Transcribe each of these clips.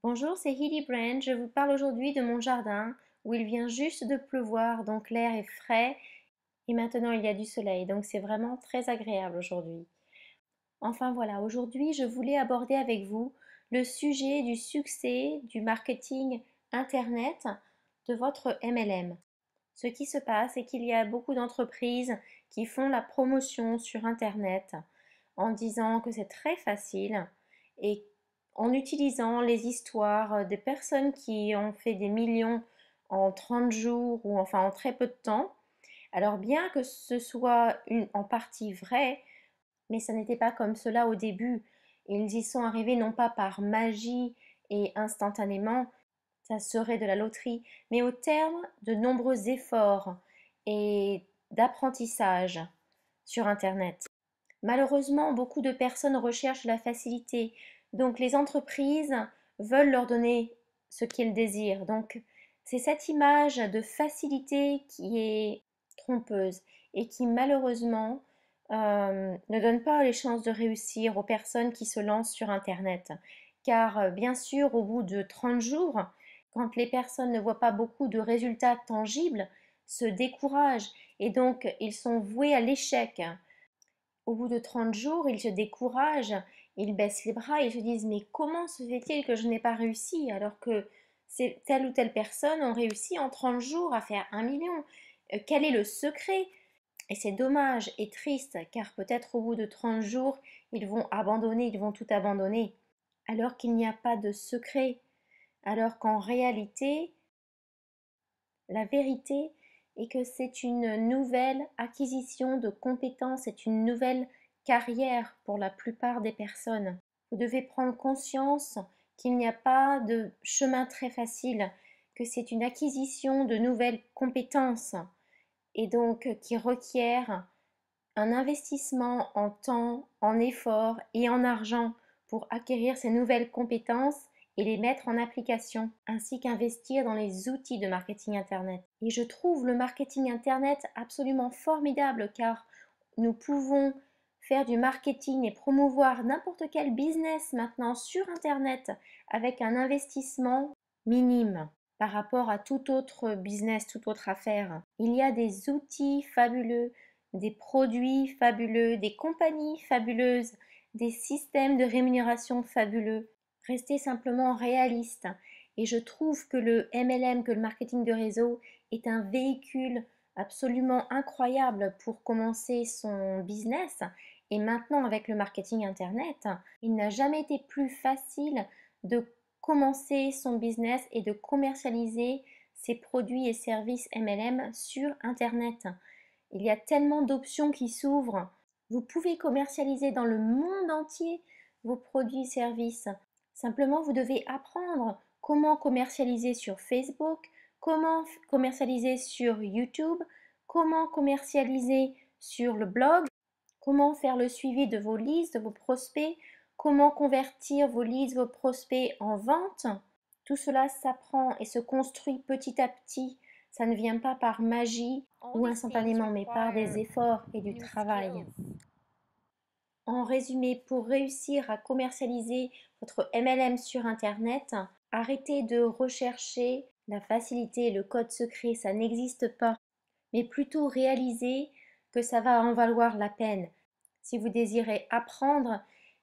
Bonjour, c'est Hilly Brand. Je vous parle aujourd'hui de mon jardin où il vient juste de pleuvoir, donc l'air est frais et maintenant il y a du soleil, donc c'est vraiment très agréable aujourd'hui. Enfin voilà, aujourd'hui je voulais aborder avec vous le sujet du succès du marketing Internet de votre MLM. Ce qui se passe, c'est qu'il y a beaucoup d'entreprises qui font la promotion sur Internet en disant que c'est très facile et en utilisant les histoires des personnes qui ont fait des millions en 30 jours ou enfin en très peu de temps. Alors bien que ce soit en partie vrai, mais ça n'était pas comme cela au début. Ils y sont arrivés non pas par magie et instantanément, ça serait de la loterie, mais au terme de nombreux efforts et d'apprentissage sur Internet. Malheureusement, beaucoup de personnes recherchent la facilité, donc les entreprises veulent leur donner ce qu'ils désirent. Donc c'est cette image de facilité qui est trompeuse et qui malheureusement ne donne pas les chances de réussir aux personnes qui se lancent sur Internet. Car bien sûr, au bout de 30 jours, quand les personnes ne voient pas beaucoup de résultats tangibles, se découragent et donc ils sont voués à l'échec. Au bout de 30 jours, ils se découragent, ils baissent les bras, ils se disent mais comment se fait-il que je n'ai pas réussi alors que telle ou telle personne ont réussi en 30 jours à faire 1 million. Quel est le secret? Et c'est dommage et triste car peut-être au bout de 30 jours, ils vont abandonner, ils vont tout abandonner. Alors qu'il n'y a pas de secret. Alors qu'en réalité, la vérité est que c'est une nouvelle acquisition de compétences, c'est une nouvelle carrière pour la plupart des personnes. Vous devez prendre conscience qu'il n'y a pas de chemin très facile, que c'est une acquisition de nouvelles compétences et donc qui requiert un investissement en temps, en effort et en argent pour acquérir ces nouvelles compétences et les mettre en application, ainsi qu'investir dans les outils de marketing Internet. Et je trouve le marketing Internet absolument formidable car nous pouvons faire du marketing et promouvoir n'importe quel business maintenant sur Internet avec un investissement minime par rapport à tout autre business, toute autre affaire. Il y a des outils fabuleux, des produits fabuleux, des compagnies fabuleuses, des systèmes de rémunération fabuleux. Restez simplement réaliste. Et je trouve que le MLM, que le marketing de réseau, est un véhicule absolument incroyable pour commencer son business. Et maintenant, avec le marketing Internet, il n'a jamais été plus facile de commencer son business et de commercialiser ses produits et services MLM sur Internet. Il y a tellement d'options qui s'ouvrent. Vous pouvez commercialiser dans le monde entier vos produits et services. Simplement, vous devez apprendre comment commercialiser sur Facebook, comment commercialiser sur YouTube, comment commercialiser sur le blog, comment faire le suivi de vos listes, de vos prospects, comment convertir vos leads, vos prospects en vente. Tout cela s'apprend et se construit petit à petit. Ça ne vient pas par magie ou instantanément, mais par des efforts et du travail. En résumé, pour réussir à commercialiser votre MLM sur Internet, arrêtez de rechercher la facilité et le code secret, ça n'existe pas, mais plutôt réalisez que ça va en valoir la peine. Si vous désirez apprendre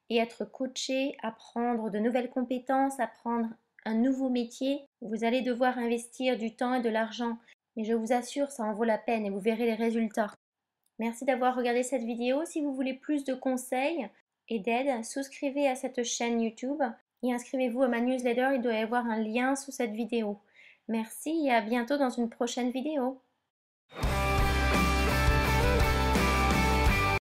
et être coaché, apprendre de nouvelles compétences, apprendre un nouveau métier, vous allez devoir investir du temps et de l'argent. Mais je vous assure, ça en vaut la peine et vous verrez les résultats. Merci d'avoir regardé cette vidéo. Si vous voulez plus de conseils et d'aide, souscrivez à cette chaîne YouTube et inscrivez-vous à ma newsletter. Il doit y avoir un lien sous cette vidéo. Merci et à bientôt dans une prochaine vidéo.